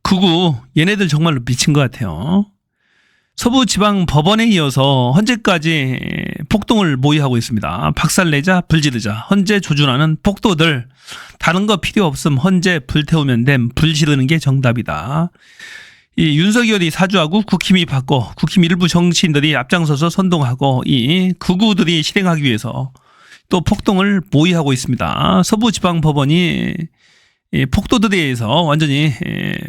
극우 얘네들 정말로 미친 것 같아요. 서부지방법원에 이어서 헌재까지 폭동을 모의하고 있습니다. 박살내자 불지르자 헌재 조준하는 폭도들 다른 거 필요 없음 헌재 불태우면 됨 불지르는 게 정답이다. 이 윤석열이 사주하고 국힘이 받고 국힘 일부 정치인들이 앞장서서 선동하고 이 극우들이 실행하기 위해서 또 폭동을 모의하고 있습니다. 서부지방법원이 폭도들에 의해서 완전히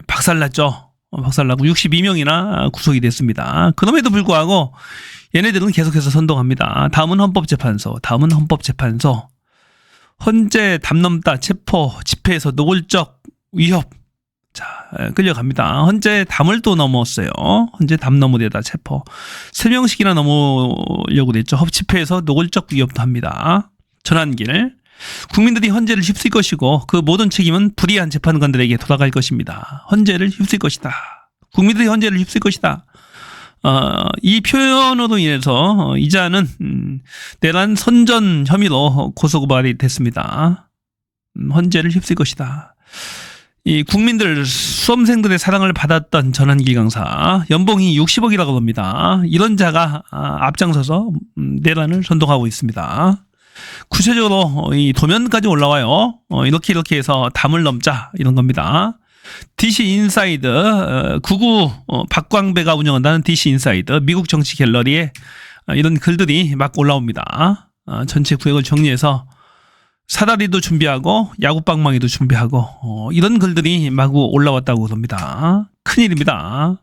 박살났죠. 박살나고 62명이나 구속이 됐습니다. 그럼에도 불구하고 얘네들은 계속해서 선동합니다. 다음은 헌법재판소, 다음은 헌법재판소. 헌재 담 넘다 체포 집회에서 노골적 위협. 자, 끌려갑니다. 헌재 담을 또 넘었어요. 헌재 담 너머에다 체포. 3명씩이나 넘으려고 됐죠. 집회에서 노골적 위협도 합니다. 전환길. 국민들이 헌재를 휩쓸 것이고 그 모든 책임은 불의한 재판관들에게 돌아갈 것입니다. 헌재를 휩쓸 것이다. 국민들이 헌재를 휩쓸 것이다. 이 표현으로 인해서 이자는 내란 선전 혐의로 고소고발이 됐습니다. 헌재를 휩쓸 것이다. 이 국민들 수험생들의 사랑을 받았던 전환길 강사 연봉이 60억이라고 합니다. 이런 자가 앞장서서 내란을 선동하고 있습니다. 구체적으로 이 도면까지 올라와요. 이렇게 해서 담을 넘자 이런 겁니다. DC 인사이드 구구 박광배가 운영한다는 DC 인사이드 미국 정치 갤러리에 이런 글들이 막 올라옵니다. 전체 구역을 정리해서 사다리도 준비하고 야구방망이도 준비하고 이런 글들이 마구 올라왔다고 합니다. 큰일입니다.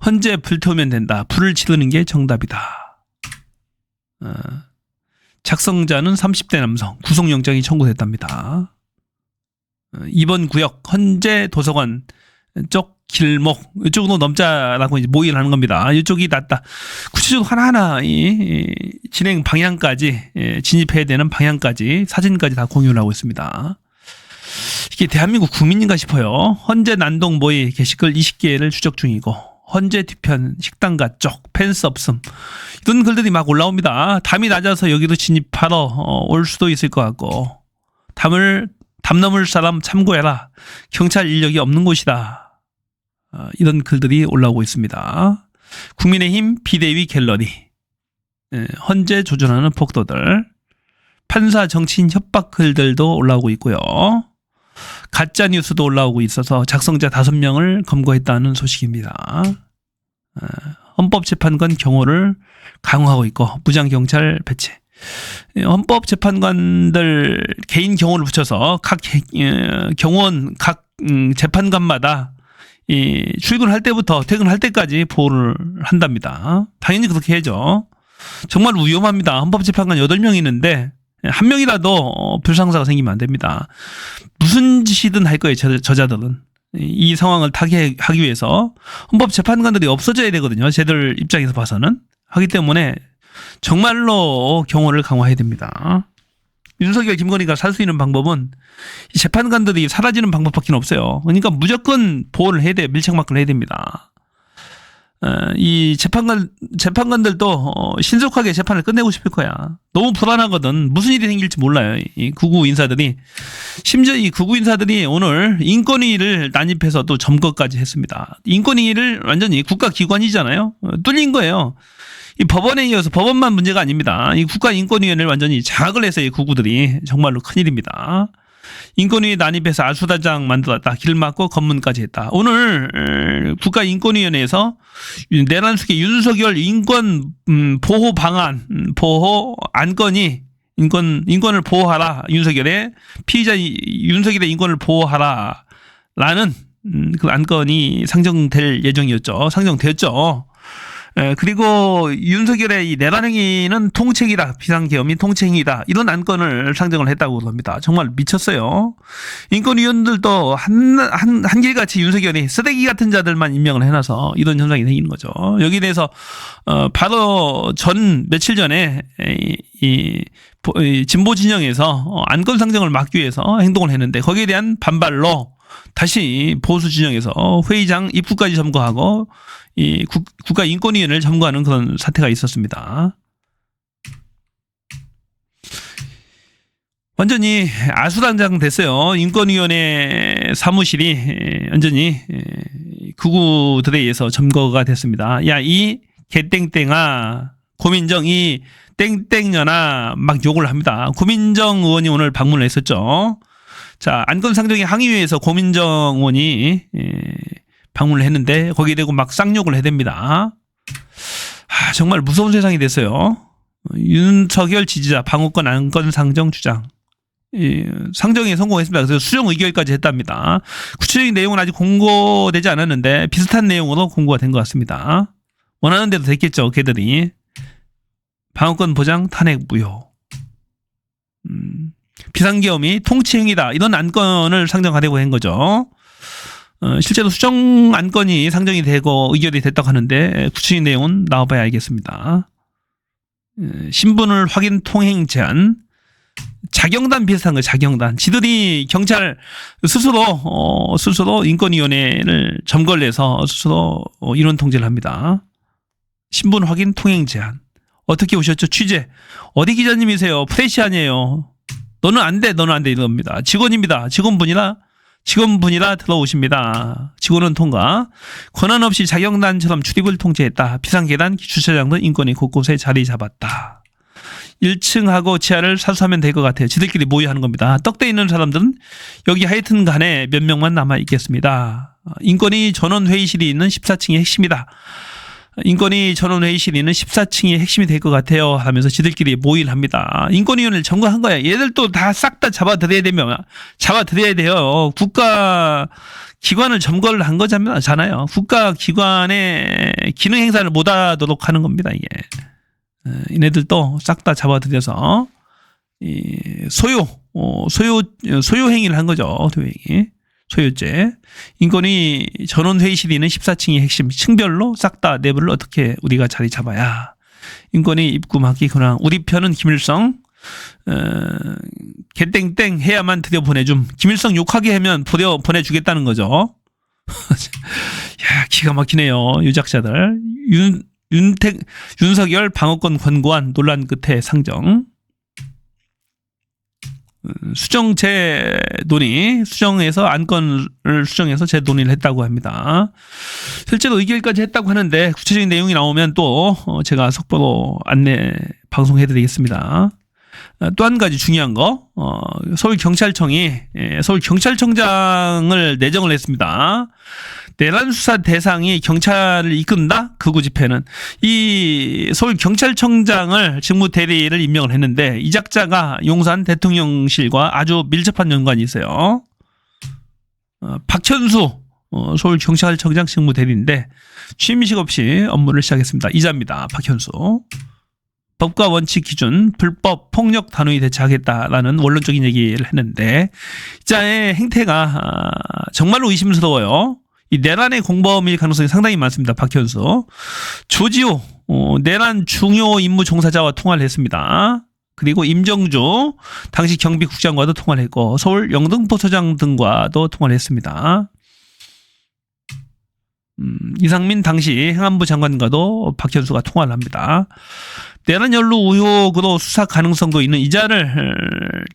헌재 불태우면 된다. 불을 지르는 게 정답이다. 작성자는 30대 남성, 구속영장이 청구됐답니다. 이번 구역 헌재 도서관 쪽 길목 이쪽으로 넘자라고 이제 모의를 하는 겁니다. 이쪽이 낫다. 구체적으로 하나하나 이 진행 방향까지 진입해야 되는 방향까지 사진까지 다 공유를 하고 있습니다. 이게 대한민국 국민인가 싶어요. 헌재 난동 모의 게시글 20개를 추적 중이고 헌재 뒤편 식당가 쪽 펜스 없음 이런 글들이 막 올라옵니다. 담이 낮아서 여기로 진입하러 올 수도 있을 것 같고 담 넘을 사람 참고해라. 경찰 인력이 없는 곳이다. 이런 글들이 올라오고 있습니다. 국민의힘 비대위 갤러리 헌재 조준하는 폭도들 판사 정치인 협박 글들도 올라오고 있고요. 가짜 뉴스도 올라오고 있어서 작성자 5명을 검거했다는 소식입니다. 헌법재판관 경호를 강화하고 있고 무장경찰 배치. 헌법재판관들 개인 경호를 붙여서 각 경호원 각 재판관마다 출근할 때부터 퇴근할 때까지 보호를 한답니다. 당연히 그렇게 해야죠. 정말 위험합니다. 헌법재판관 8명 있는데 한 명이라도 불상사가 생기면 안 됩니다. 무슨 짓이든 할 거예요. 저자들은. 이 상황을 타개하기 위해서 헌법재판관들이 없어져야 되거든요. 쟤들 입장에서 봐서는. 하기 때문에 정말로 경호를 강화해야 됩니다. 윤석열, 김건희가 살 수 있는 방법은 이 재판관들이 사라지는 방법밖에 없어요. 그러니까 무조건 보호를 해야 돼요. 밀착마크를 해야 됩니다. 이 재판관들도 신속하게 재판을 끝내고 싶을 거야. 너무 불안하거든. 무슨 일이 생길지 몰라요. 이 극우 인사들이. 심지어 이 극우 인사들이 오늘 인권위를 난입해서 또 점거까지 했습니다. 인권위를 완전히 국가기관이잖아요. 뚫린 거예요. 이 법원에 이어서 법원만 문제가 아닙니다. 이 국가인권위원회를 완전히 장악을 해서 이 극우들이 정말로 큰일입니다. 인권위에 난입해서 아수다장 만들었다. 길 막고 검문까지 했다. 오늘 국가인권위원회에서 내란 속에 윤석열 인권 보호 방안, 보호 안건이 인권을 보호하라. 윤석열의 피의자 윤석열의 인권을 보호하라. 라는 그 안건이 상정될 예정이었죠. 상정됐죠. 그리고 윤석열의 이 내란 행위는 통책이다. 비상계엄이 통책이다. 이런 안건을 상정을 했다고 합니다. 정말 미쳤어요. 인권위원들도 한길같이 윤석열이 쓰레기 같은 자들만 임명을 해놔서 이런 현상이 생기는 거죠. 여기에 대해서 바로 며칠 전에 이 진보 진영에서 안건 상정을 막기 위해서 행동을 했는데 거기에 대한 반발로 다시 보수 진영에서 회의장 입구까지 점거하고 이 국가인권위원회를 점거하는 그런 사태가 있었습니다. 완전히 아수라장 됐어요. 인권위원회 사무실이 완전히 극우들에 의해서 점거가 됐습니다. 야, 이 개땡땡아, 고민정 이 땡땡년아 막 욕을 합니다. 고민정 의원이 오늘 방문을 했었죠. 자, 안건 상정의 항의회에서 고민정 의원이 방문을 했는데 거기에 대고 막 쌍욕을 해댑니다. 정말 무서운 세상이 됐어요. 윤석열 지지자 방어권 안건 상정 주장. 상정에 성공했습니다. 그래서 수정 의결까지 했답니다. 구체적인 내용은 아직 공고되지 않았는데 비슷한 내용으로 공고가 된 것 같습니다. 원하는 대로 됐겠죠. 걔들이. 방어권 보장 탄핵 무효. 비상계엄이 통치행위다. 이런 안건을 상정하려고 한 거죠. 실제로 수정 안건이 상정이 되고 의결이 됐다고 하는데 구체적인 내용은 나와봐야 알겠습니다. 신분을 확인 통행 제한. 자경단 비슷한 거예요. 자경단. 지들이 경찰 스스로 인권위원회를 점거를 해서 스스로 인원 통제를 합니다. 신분 확인 통행 제한. 어떻게 오셨죠? 취재. 어디 기자님이세요? 프레시 아니에요. 너는 안 돼. 너는 안 돼. 이겁니다. 직원입니다. 직원분이라 들어오십니다. 직원은 통과. 권한 없이 자경단처럼 출입을 통제했다. 비상계단 주차장 등 인권이 곳곳에 자리 잡았다. 1층하고 지하를 사수하면 될 것 같아요. 지들끼리 모의하는 겁니다. 떡대 있는 사람들은 여기 하여튼 간에 몇 명만 남아 있겠습니다. 인권위 전원회의실이 있는 14층이 핵심이다. 인권위 전원회의실이 있는 14층이 핵심이 될 것 같아요 하면서 지들끼리 모의를 합니다. 인권위원회를 점거한 거야. 얘들도 다 싹 다 잡아들여야 돼요. 국가 기관을 점거를 한 거잖아요. 국가 기관의 기능 행사를 못하도록 하는 겁니다. 이게. 얘네들도 싹 다 잡아들여서 소요 행위를 한 거죠. 소요행위. 소유죄. 인권위 전원회의실이 있는 14층이 핵심. 층별로 싹 다 내부를 어떻게 우리가 자리 잡아야. 인권위 입구 막기 권한. 우리 편은 김일성. 개땡땡 해야만 들여보내줌. 김일성 욕하게 하면 보내주겠다는 거죠. 야, 기가 막히네요. 유작자들. 윤석열 방어권 권고안 논란 끝에 상정. 수정 재논의, 수정해서 안건을 수정해서 재논의를 했다고 합니다. 실제로 의결까지 했다고 하는데 구체적인 내용이 나오면 또 제가 속보로 안내 방송해드리겠습니다. 또 한 가지 중요한 거, 서울경찰청이 서울경찰청장을 내정을 했습니다. 내란 수사 대상이 경찰을 이끈다? 극우 집회는 이 서울경찰청장을 직무대리를 임명을 했는데 이작자가 용산 대통령실과 아주 밀접한 연관이 있어요. 박현수 서울경찰청장 직무대리인데 취임식 없이 업무를 시작했습니다. 이자입니다. 박현수. 법과 원칙 기준 불법 폭력 단호히 대처하겠다라는 원론적인 얘기를 했는데 이자의 행태가 정말로 의심스러워요. 이 내란의 공범일 가능성이 상당히 많습니다. 박현수. 조지호 내란 중요 임무 종사자와 통화를 했습니다. 그리고 임정주 당시 경비국장과도 통화를 했고 서울 영등포소장 등과도 통화를 했습니다. 이상민 당시 행안부 장관과도 박현수가 통화를 합니다. 내란 연루 의혹으로 수사 가능성도 있는 이자를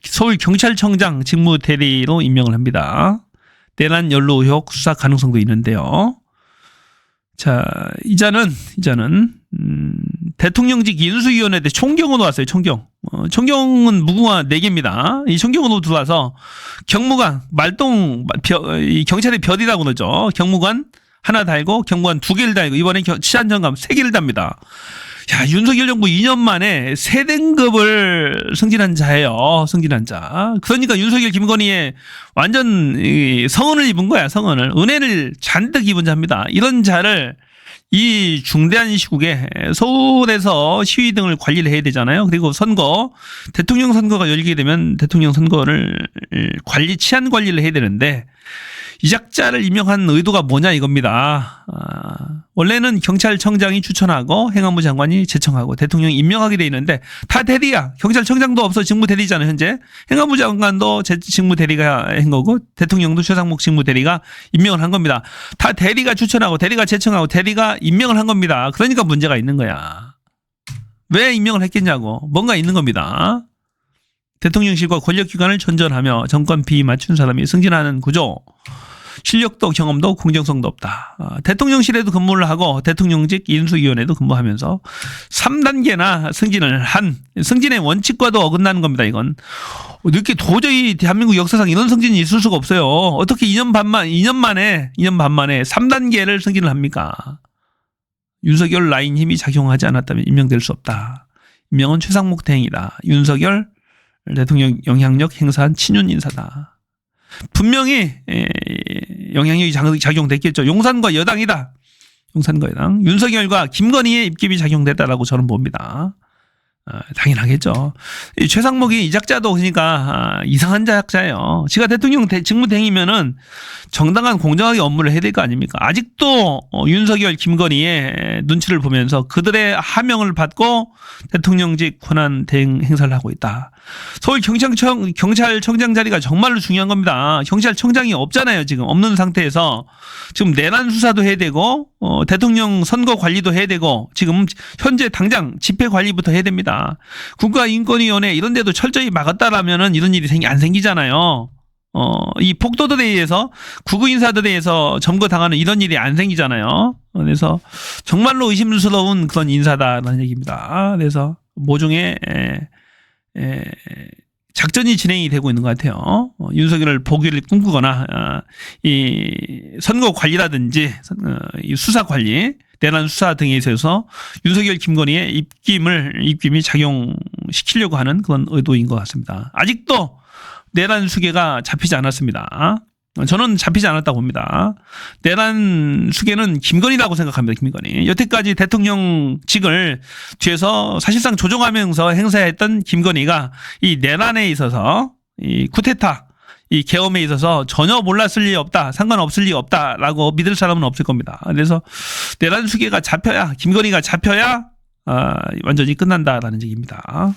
서울경찰청장 직무대리로 임명을 합니다. 내란 연루 의혹 수사 가능성도 있는데요. 자, 이자는 대통령직 인수위원회 때 총경으로 왔어요. 총경은 무궁화 4개입니다. 이 총경으로 들어와서 경무관 이 경찰의 별이라고 그러죠. 경무관 하나 달고 경무관 2개를 달고 이번에 치안정감 3개를 답니다. 야, 윤석열 정부 2년 만에 3등급을 승진한 자예요. 승진한 자. 그러니까 윤석열 김건희의 완전 성은을 입은 거야. 성은을. 은혜를 잔뜩 입은 자입니다. 이런 자를 이 중대한 시국에 서울에서 시위 등을 관리를 해야 되잖아요. 그리고 대통령 선거가 열리게 되면 대통령 선거를 치안 관리를 해야 되는데 이작자를 임명한 의도가 뭐냐 이겁니다. 원래는 경찰청장이 추천하고 행안부 장관이 제청하고 대통령이 임명하게 돼 있는데 다 대리야. 경찰청장도 없어 직무대리잖아요. 현재 행안부 장관도 직무대리가 한 거고 대통령도 최상목 직무대리가 임명을 한 겁니다. 다 대리가 추천하고 대리가 제청하고 대리가 임명을 한 겁니다. 그러니까 문제가 있는 거야. 왜 임명을 했겠냐고. 뭔가 있는 겁니다. 대통령실과 권력기관을 전전하며 정권 비위 맞춘 사람이 승진하는 구조. 실력도 경험도 공정성도 없다. 대통령실에도 근무를 하고 대통령직 인수위원회도 근무하면서 3단계나 승진을 한 승진의 원칙과도 어긋나는 겁니다. 이건 이렇게 도저히 대한민국 역사상 이런 승진이 있을 수가 없어요. 어떻게 2년 반 만에 3단계를 승진을 합니까? 윤석열 라인 힘이 작용하지 않았다면 임명될 수 없다. 임명은 최상목 대행이다. 윤석열 대통령 영향력 행사한 친윤 인사다. 분명히 영향력이 작용됐겠죠. 용산과 여당이다. 용산과 여당. 윤석열과 김건희의 입김이 작용됐다라고 저는 봅니다. 당연하겠죠. 최상목이 이작자도 그러니까 이상한 작자예요. 지가 대통령 직무대행이면은 정당한 공정하게 업무를 해야 될 거 아닙니까? 아직도 윤석열, 김건희의 눈치를 보면서 그들의 하명을 받고 대통령직 권한 대행 행사를 하고 있다. 서울 경찰청장 자리가 정말로 중요한 겁니다. 경찰청장이 없잖아요. 지금 없는 상태에서 지금 내란 수사도 해야 되고 대통령 선거 관리도 해야 되고 지금 현재 당장 집회 관리부터 해야 됩니다. 국가인권위원회 이런 데도 철저히 막았다라면은 이런 일이 안 생기잖아요. 이 폭도들에 의해서 구구인사들에 의해서 점거당하는 이런 일이 안 생기잖아요. 그래서 정말로 의심스러운 그런 인사다라는 얘기입니다. 그래서 모종의 작전이 진행이 되고 있는 것 같아요. 윤석열을 보기를 꿈꾸거나 이 선거 관리라든지 이 수사 관리, 내란 수사 등에 있어서 윤석열, 김건희의 입김이 작용시키려고 하는 그런 의도인 것 같습니다. 아직도 내란 수계가 잡히지 않았습니다. 저는 잡히지 않았다고 봅니다. 내란 수계는 김건희라고 생각합니다. 김건희. 여태까지 대통령직을 뒤에서 사실상 조종하면서 행사했던 김건희가 이 내란에 있어서 이 쿠데타, 이 계엄에 있어서 전혀 몰랐을 리 없다, 상관없을 리 없다라고 믿을 사람은 없을 겁니다. 그래서 내란 수계가 잡혀야, 김건희가 잡혀야 완전히 끝난다라는 얘기입니다.